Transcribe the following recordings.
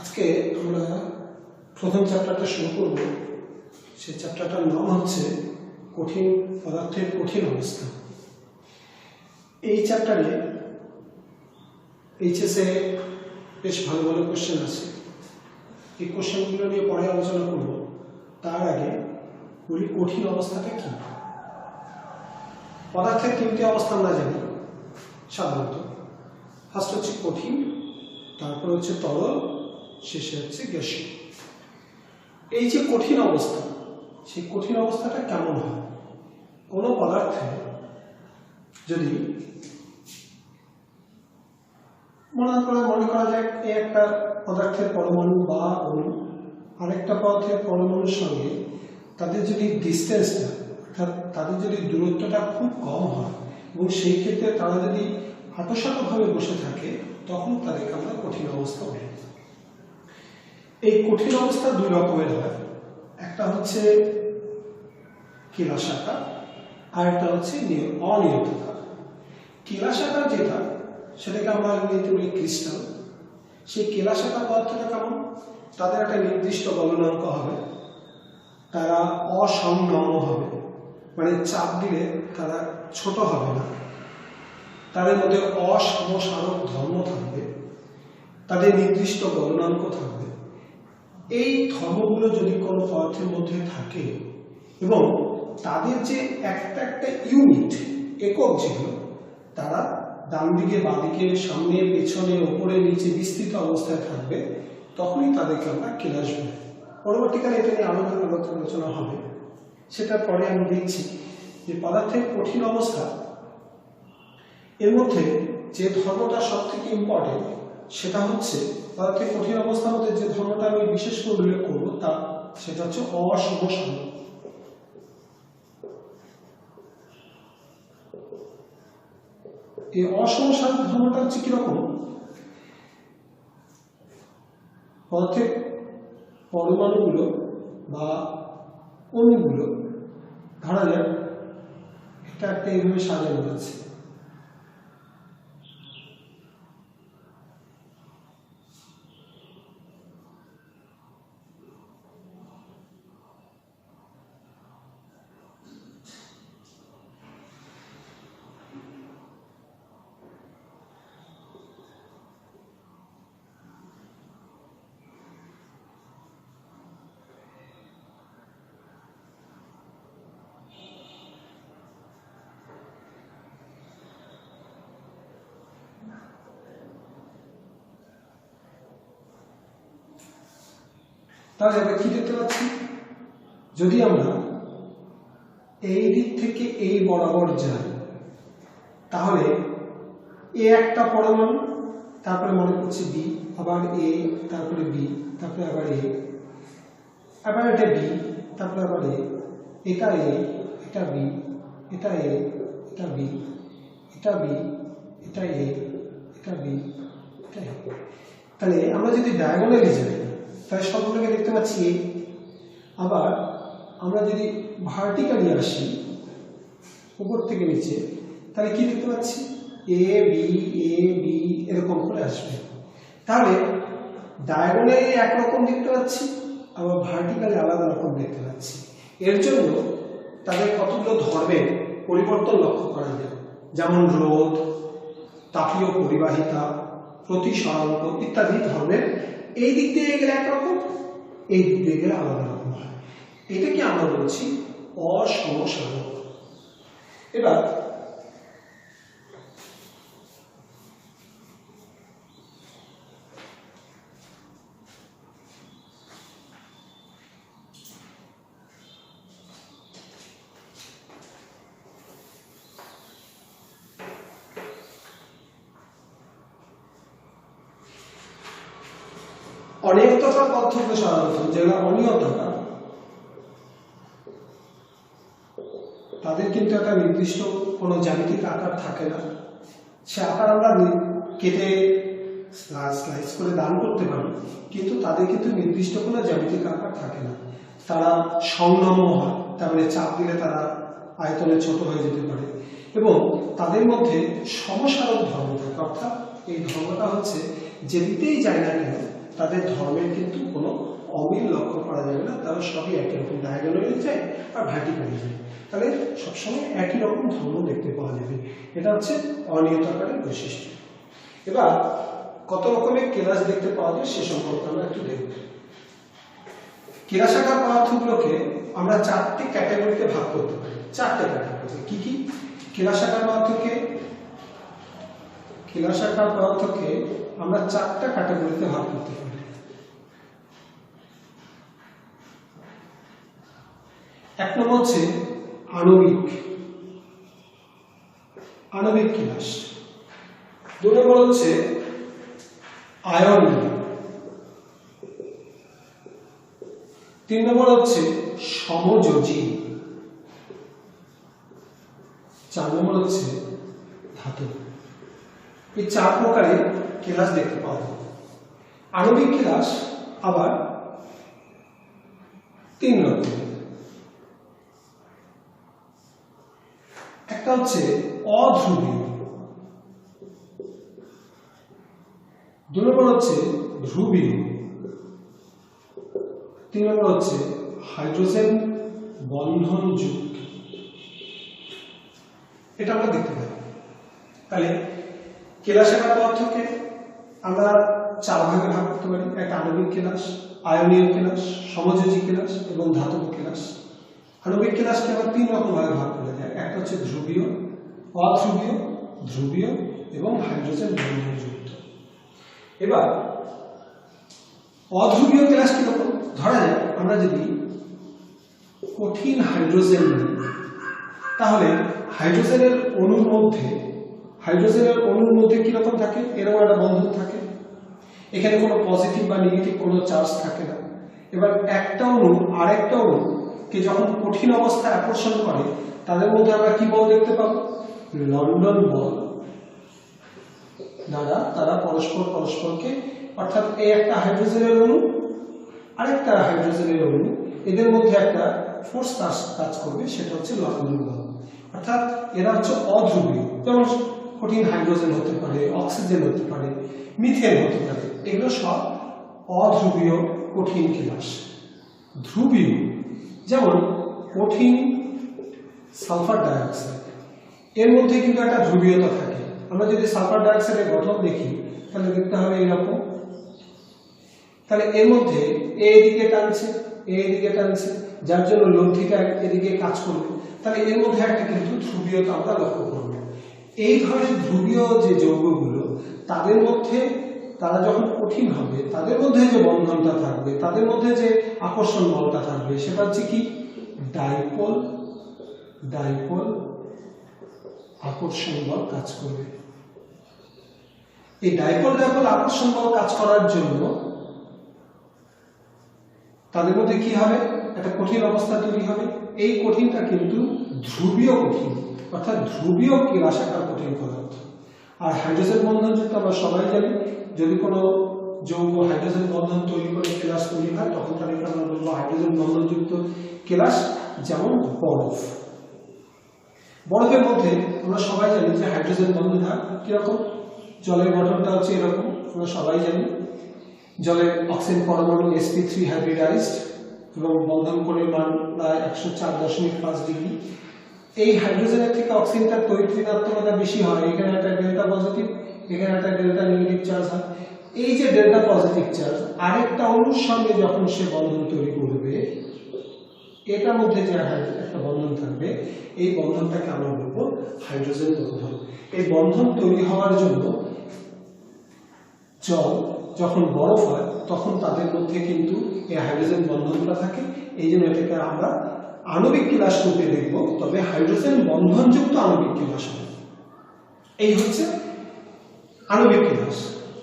আজকে আমরা প্রথম চ্যাপ্টারটা শুরু করব। সেই চ্যাপ্টারটার নাম হচ্ছে কঠিন পদার্থের কঠিন অবস্থা। এই চ্যাপ্টারে এইচএসএ বেশ ভালো ভালো কোশ্চেন আছে। এই কোশ্চেনগুলো নিয়ে পরে আলোচনা করব। তার আগে বলি কঠিন অবস্থাটা কি। পদার্থের তিনটি অবস্থা আমরা জানি সাধারণত। ফার্স্ট হচ্ছে কঠিন, তারপর হচ্ছে তরল, শেষে হচ্ছে গ্যাসীয়। এই যে কঠিন অবস্থা, সেই কঠিন অবস্থাটা কেমন হয়? কোনো পদার্থে যদি মনে করা যায় এই একটা পদার্থের পরমাণু বা অণু আরেকটা পদার্থের পরমাণুর সঙ্গে তাদের যদি ডিস্টেন্সটা অর্থাৎ তাদের যদি দূরত্বটা খুব কম হয় এবং সেই ক্ষেত্রে তারা যদি আঁটোসাঁটোভাবে বসে থাকে, তখন তাদেরকে আমরা কঠিন অবস্থা বলি। এই কঠিন অবস্থা দুই রকমের হয়। একটা হচ্ছে কেলাসাকার, আর একটা হচ্ছে অনিয়তাকার। কেলাসাকার যেটা, সেটাকে আমরা ইংরেজিতে বলি ক্রিস্টাল। সেই কেলাসাকার পদার্থটা কেমন? তাদের একটা নির্দিষ্ট গলনাঙ্ক হবে, তারা অসংনম্য হবে, মানে চাপ দিলে তারা ছোট হবে না, তাদের মধ্যে অসমসারক ধর্ম থাকবে, তাদের নির্দিষ্ট গলনাঙ্ক থাকবে। এই ধর্মগুলো যদি কোনো পদার্থের মধ্যে থাকে এবং তাদের যে একটা একটা ইউনিট একক যেগুলো, তারা ডান দিকে বাঁদিকে সামনে পেছনে ওপরে নিচে বিস্তৃত অবস্থায় থাকবে, তখনই তাদেরকে আমরা কেলাস বলি। পরবর্তীকালে এটা নিয়ে আলোচনা হবে, সেটা পরে আমি দেখছি যে পদার্থের কঠিন অবস্থা এর মধ্যে যে ধর্মটা সব থেকে ইম্পর্টেন্ট, সেটা হচ্ছে পদার্থের কঠিন অবস্থার মধ্যে যে ধর্মটা আমি বিশেষ করে উল্লেখ করবো সেটা হচ্ছে অসমসারক। এই অসমসারক ধর্মটা হচ্ছে কিরকম? পদার্থের পরমাণুগুলো বা অণুগুলো ধরা যাক এটা একটা এইভাবে সাজানো আছে। তাহলে আমরা কি দেখতে পাচ্ছি? যদি আমরা এই দিক থেকে এই বরাবর যাই, তাহলে এ একটা পরমাণু, তারপরে মনে করছি বি, আবার এ, তারপরে বি, তারপরে আবার এ, আবার এটা বি, তারপরে আবার এ, এটা এ, এটা বি, এটা এ, এটা বি, এটা বি, এটা এ, এটা বি, এটা এ। তাহলে আমরা যদি ডায়াগোনালি যাই, তাহলে সবগুলোকে দেখতে পাচ্ছি এ। আবার আমরা যদি ভার্টিক্যালি আসি উপর থেকে নিচে, তাহলে কি দেখতে পাচ্ছি? এ বি এরকম করে আসবে। তাহলে ডায়াগোনালি একরকম দেখতে পাচ্ছি, আবার ভার্টিক্যালি আলাদা রকম দেখতে পাচ্ছি। এর জন্য তাদের কতগুলো ধর্মের পরিবর্তন লক্ষ্য করা যায়, যেমন রোধ, তাপীয় পরিবাহিতা, প্রতিসরাঙ্ক ইত্যাদি ধর্মের এই দিক দিয়ে গেলে একরকম, এই দিক দিয়ে গেলে আলাদা রকম হয়। এটাকে আমরা বলছি অসমসারক। এবার অনিয়তাকার পদার্থ সাধারণত যেগুলো অনিয়তাকার, তাদের কিন্তু একটা নির্দিষ্ট কোনো জ্যামিতিক আকার থাকে না। সে আকার আমরা কেটে স্লাইস করে দান করতে পারি, কিন্তু তাদের কিন্তু নির্দিষ্ট কোনো জ্যামিতিক আকার থাকে না। তারা সংনম্য হয়, তার মানে চাপ দিলে তারা আয়তনে ছোট হয়ে যেতে পারে, এবং তাদের মধ্যে সমসারক ধর্ম থাকে। অর্থাৎ এই ধর্মটা হচ্ছে যেদিকেই যায় না কেন তাদের ধর্মের কিন্তু কোনো অমিল লক্ষ্য করা যাবে না, তারা সবই একই রকম, ডায়াগোনালি যায় আর ভার্টিক্যালি যায়, তাহলে সবসময় একই রকম ধর্ম দেখতে পাওয়া যাবে। এটা হচ্ছে অনিয়ত আকারের বৈশিষ্ট্য। এবার কত রকমের কেলাস দেখতে পাওয়া যায় সে সম্পর্কে আমরা একটু দেখব। কেলাসাকার পদার্থগুলোকে আমরা 4টে ক্যাটাগরিতে ভাগ করতে পারি। 4টে ক্যাটাগরিতে কি কি? কেলাসাকার পদার্থকে আমরা 4টা ক্যাটাগরিতে ভাগ করতে পারি। এক নম্বর হচ্ছে আণবিক কেলাস। 2 নম্বর হচ্ছে আয়নীয়। 3 নম্বর হচ্ছে সমযোজী। 4 নম্বর হচ্ছে ধাতব। এই 4 প্রকারের কেলাস দেখতে পাওয়া যায়। আণবিক কেলাস আবার 3 রকমের। একটা হচ্ছে অধ্রুবীয়, 2 নম্বর হচ্ছে ধ্রুবীয়, 3 নম্বর হচ্ছে হাইড্রোজেন বন্ধনযুক্ত। এটা আমরা দেখতে পাই। তাহলে কেলাসাকার পদার্থকে আমরা 4 ভাগে ভাগ করতে পারি। একটা আণবিক কেলাস, আয়নীয় কেলাস, সমযোজী কেলাস এবং ধাতব কেলাস। আণবিক কেলাসকে আবার 3 রকম ভাগে ভাগ করা যায়। একটা হচ্ছে ধ্রুবীয়, অধ্রুবীয়, ধ্রুবীয় এবং হাইড্রোজেন বন্ধনযুক্ত। এবার অধ্রুবীয় কেলাস কিরকম? ধরা যায় আমরা যদি কঠিন হাইড্রোজেন নিই, তাহলে হাইড্রোজেনের অণুর মধ্যে কিরকম থাকে? এরকম একটা বন্ধন থাকে, এখানে কোনো পজিটিভ বা নেগেটিভ কোনো চার্জ থাকে না। এবার একটা অণু আরেকটা অণুকে যখন কঠিন অবস্থায় আকর্ষণ করে, তাদের মধ্যে আমরা কি বল দেখতে পাবো? লন্ডন বল দ্বারা তারা পরস্পরকে, অর্থাৎ এই একটা হাইড্রোজেনের অণু আরেকটা হাইড্রোজেনের অণু, এদের মধ্যে একটা ফোর্স কাজ করবে, সেটা হচ্ছে লন্ডন বল। অর্থাৎ এরা হচ্ছে অধ্রুবীয়। যেমন কঠিন হাইড্রোজেন হতে পারে, অক্সিজেন হতে পারে, মিথেন হতে পারে, এগুলো সব অধ্রুবীয় কঠিন কেলাস। ধ্রুবীয় যেমন কঠিন সালফার ডাইঅক্সাইড, এর মধ্যে কিন্তু একটা ধ্রুবীয়তা থাকে। আমরা যদি সালফার ডাইঅক্সাইডের গঠন দেখি তাহলে দেখতে হবে এইরকম। তাহলে এর মধ্যে এদিকে টানছে, যার জন্য লব্ধিটা এদিকে কাজ করবে। তাহলে এর মধ্যে একটা কিন্তু ধ্রুবীয়তা আমরা লক্ষ্য করব। এই ধরনের ধ্রুবীয় যে যৌগগুলো, তাদের মধ্যে তারা যখন কঠিন হবে, তাদের মধ্যে যে বন্ধনটা থাকবে, তাদের মধ্যে যে আকর্ষণ বলটা থাকবে, সেটা হচ্ছে কি? ডাইপোল আকর্ষণ বল কাজ করবে। এই ডাইপোল আকর্ষণ বল কাজ করার জন্য তাদের মধ্যে কি হবে? একটা কঠিন অবস্থা তৈরি হবে। এই কঠিনটা কিন্তু ধ্রুবীয় কঠিন, অর্থাৎ ধ্রুবীয় কেলাসাকার কঠিন পদার্থ। আর হাইড্রোজেন বন্ধনযুক্ত আমরা সবাই জানি, যদি কোনো যৌগ হাইড্রোজেন বন্ধন তৈরি করে কেলাস তৈরি হয়, তখন তাদেরকে আমরা বলবো হাইড্রোজেন বন্ধনযুক্ত কেলাস। যেমন বরফের মধ্যে আমরা সবাই জানি যে হাইড্রোজেন বন্ধন হয় কিরকম? জলের গঠনটা হচ্ছে এরকম, আমরা সবাই জানি। জলের অক্সিজেন পরমাণু sp3 হাইব্রিডাইজড এবং বন্ধন কোণের মান প্রায় 104.5 ডিগ্রি। এই হাইড্রোজেনের থেকে অক্সিজেনটার তড়িৎ ঋণাত্মকতা বেশি হয়, এখানে একটা ডেল্টা পজিটিভ, এখানে একটা ডেল্টা নেগেটিভ চার্জ হয়। এই যে ডেল্টা পজিটিভ চার্জ আরেকটা অণুর সঙ্গে যখন সে বন্ধন তৈরি করবে, এটার মধ্যে যে একটা বন্ধন থাকবে, এই বন্ধনটাকে আমরা বলবো হাইড্রোজেন বন্ধন। এই বন্ধন তৈরি হওয়ার জন্য জল যখন বরফ হয়, তখন তাদের মধ্যে কিন্তু এই হাইড্রোজেন বন্ধনটা থাকে। এই জন্য এটাকে আমরা আণবিক কেলাস রূপে দেখব, তবে হাইড্রোজেন বন্ধনযুক্ত আণবিক কেলাস হবে। এই হচ্ছে আণবিক কেলাস।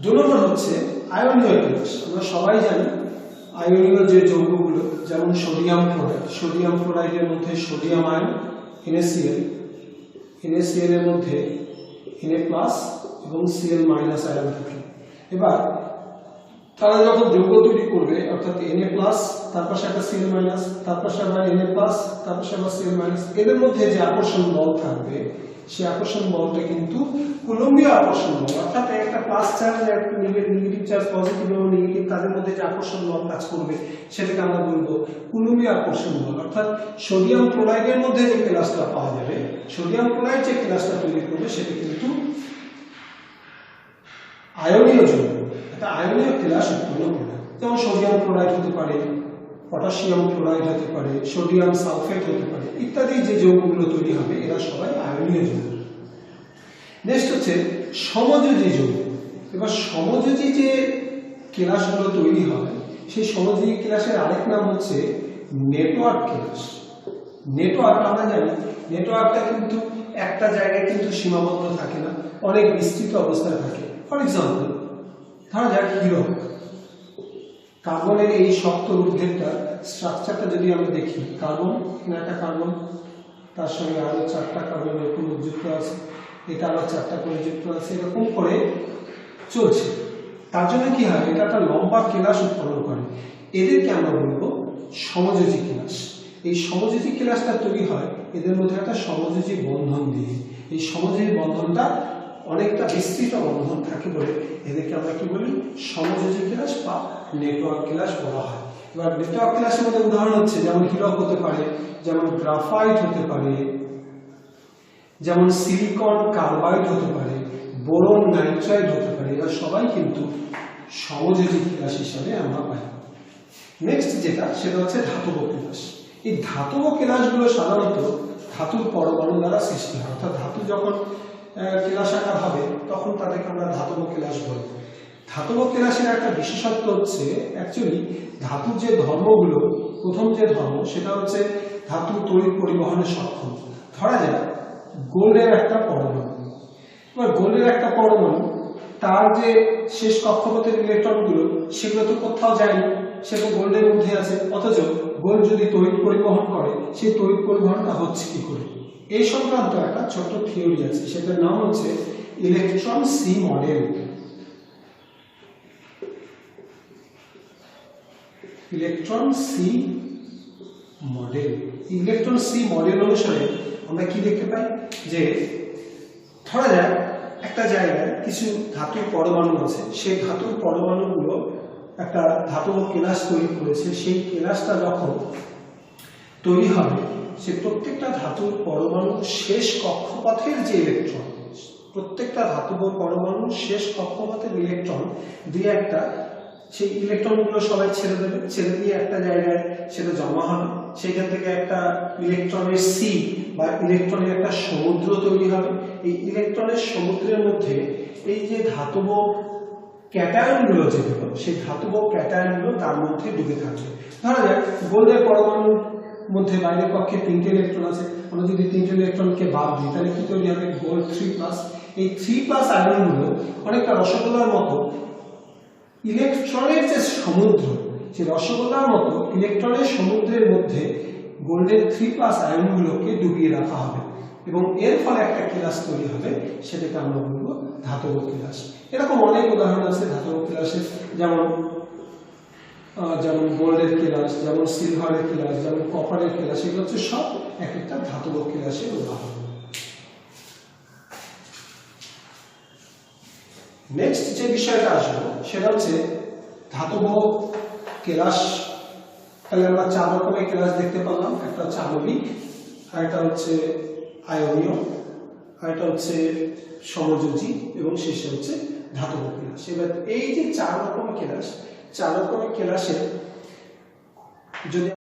2 নম্বর হচ্ছে আয়নীয় কেলাস। আমরা সবাই জানি আয়নীয় যে যৌগগুলো, যেমন সোডিয়াম ফ্লোরাইডের মধ্যে সোডিয়াম আয়ন NaCl এর মধ্যে Na+ এবং Cl- আয়ন থাকে। এবার তারা যখন যৌগ তৈরি করবে, অর্থাৎ Na+, তার পাশে একটা Cl-, তার পাশে আবার Na+, তার পাশে আবার Cl-, এদের মধ্যে যে আকর্ষণ বল থাকবে, সেই আকর্ষণ বলটা কিন্তু কুলম্বীয় আকর্ষণ বল, অর্থাৎ একটা প্লাস চার্জ একটা নেগেটিভ চার্জ, পজিটিভ এবং নেগেটিভ তাদের মধ্যে যে আকর্ষণ বল কাজ করবে সেটাকে আমরা বলবো কুলম্বীয় আকর্ষণ বল। অর্থাৎ সোডিয়াম ক্লোরাইডের মধ্যে যে কেলাসটা পাওয়া যাবে, সোডিয়াম ক্লোরাইড যে কেলাসটা তৈরি করবে সেটা কিন্তু আয়নীয় যৌগ, একটা আয়নীয় কেলাস উৎপন্ন করবে। যেমন সোডিয়াম ক্লোরাইড হতে পারে, পটাশিয়াম ক্লোরাইড হতে পারে, সোডিয়াম সালফেট হতে পারে ইত্যাদি যে যৌগগুলো তৈরি হবে এরা সবাই আয়নীয় যৌগ। নেক্সট হচ্ছে সমযোজী যৌগ। এবার সমযোজী যে কেলাসগুলো তৈরি হয় সেই সমযোজী কেলাসের আরেক নাম হচ্ছে নেটওয়ার্ক কেলাস। নেটওয়ার্ক আমরা জানি নেটওয়ার্কটা কিন্তু একটা জায়গায় কিন্তু সীমাবদ্ধ থাকে না, অনেক বিস্তৃত অবস্থায় থাকে। ফর এক্সাম্পল ধরা যাক হীরক, কার্বনের এই শক্ত উদ্ভিদটা স্ট্রাকচারটা যদি আমরা দেখি, কার্বন এখানে একটা কার্বন, তার সঙ্গে আরো 4টা কার্বন এরকম যুক্ত আছে, এটা আরো 4টা করে যুক্ত আছে, এরকম করে চলছে। তার জন্য কি হয়, এটা একটা লম্বা কেলাস উৎপন্ন করে। এদেরকে আমরা বলবো সমযোজী কেলাস। এই সমযোজী কেলাসটা তৈরি হয় এদের মধ্যে একটা সমযোজী বন্ধন দিয়ে। এই সমযোজী বন্ধনটা অনেকটা বিস্তৃত বন্ধন থাকে বলে এদেরকে আমরা কি বলি, সমযোজী কেলাস বা নেটওয়ার্ক কেলাস বলা হয়। এবার নেটওয়ার্ক কেলাসের মধ্যে উদাহরণ হচ্ছে যেমন হীরক হতে পারে, যেমন গ্রাফাইট হতে পারে, যেমন সিলিকন কার্বাইড হতে পারে, বোরন নাইট্রাইড হতে পারে, এরা সবাই কিন্তু সমযোজী কেলাস হিসাবে আমরা পাই। নেক্সট যেটা সেটা হচ্ছে ধাতব কেলাস। এই ধাতব কেলাসগুলো সাধারণত ধাতুর পরমাণু দ্বারা সৃষ্টি হয়, অর্থাৎ ধাতু যখন কেলাসাকার হবে তখন তাদেরকে আমরা ধাতব কেলাস বলি। ধাতব কেলাসের একটা বিশেষত্ব হচ্ছে অ্যাকচুয়ালি ধাতুর যে ধর্মগুলো, প্রথম যে ধর্ম সেটা হচ্ছে ধাতু তড়িৎ পরিবহনে সক্ষম। ধরা যায় গোল্ডের একটা পরমাণু, এবার গোল্ডের একটা পরমাণু তার যে শেষ কক্ষপথের ইলেকট্রনগুলো সেগুলো তো কোথাও যায়নি, সেটা গোল্ডের মধ্যে আছে, অথচ গোল্ড যদি তড়িৎ পরিবহন করে সেই তড়িৎ পরিবহনটা হচ্ছে কি করে, এই সংক্রান্ত একটা ছোট্ট থিওরি আছে, সেটার নাম হচ্ছে electron sea model. Electron sea model, electron sea model অনুসারে আমরা কি দেখতে পাই যে ধরা যায় একটা জায়গায় কিছু ধাতুর পরমাণু আছে, সেই ধাতুর পরমাণুগুলো একটা ধাতব কেলাস তৈরি করেছে। সেই কেলাসটা যখন তৈরি হবে সে প্রত্যেকটা ধাতুর পরমাণুর শেষ কক্ষপথের যে ইলেকট্রন, প্রত্যেকটা ধাতব পরমাণুর শেষ কক্ষপথের ইলেকট্রন দিয়ে একটা সেই ইলেকট্রনগুলো সবাই ছেড়ে দেবে, ছেড়ে দিয়ে একটা জায়গায় সেটা জমা হবে। সেখান থেকে একটা ইলেকট্রনের সি বা ইলেকট্রনের একটা সমুদ্র তৈরি হবে। এই ইলেকট্রনের সমুদ্রের মধ্যে এই যে ধাতব ক্যাটায়নগুলো যেগুলো, সেই ধাতব ক্যাটায়নগুলো তার মধ্যে ডুবে থাকবে। ধরা যাক গোল্ডের পরমাণুর মধ্যে বাইরের পক্ষে 3টে ইলেকট্রন আছে, আমরা যদি 3টে ইলেকট্রনকে বাদ দিই তাহলে কি তৈরি হবে, গোল্ড 3+। এই 3+ আয়নগুলো অনেকটা রসগোল্লার মতো ইলেকট্রনের যে সমুদ্র, সেই রসগোল্লার মতো ইলেকট্রনের সমুদ্রের মধ্যে গোল্ডের 3+ আয়নগুলোকে ডুবিয়ে রাখা হবে এবং এর ফলে একটা কেলাস তৈরি হবে, সেটাকে আমরা বলবো ধাতব কেলাস। এরকম অনেক উদাহরণ আছে ধাতব কেলাসের, যেমন গোল্ডের কেলাস, যেমন সিলভারের কেলাস, যেমন কপারের কেলাস, এগুলো হচ্ছে সব এক একটা ধাতব কেলাসের উদাহরণ। নেক্সট যে বিষয়টা আসবো সেটা হচ্ছে ধাতব কেলাস। তাহলে আমরা 4 রকমের কেলাস দেখতে পেলাম, একটা হচ্ছে আণবিক, আরেকটা হচ্ছে আয়নীয়, আরেকটা হচ্ছে সমযোজী এবং শেষে হচ্ছে ধাতব কেলাস। এবার এই যে 4 রকমের কেলাস, 4 রকমের কেলাসের যদি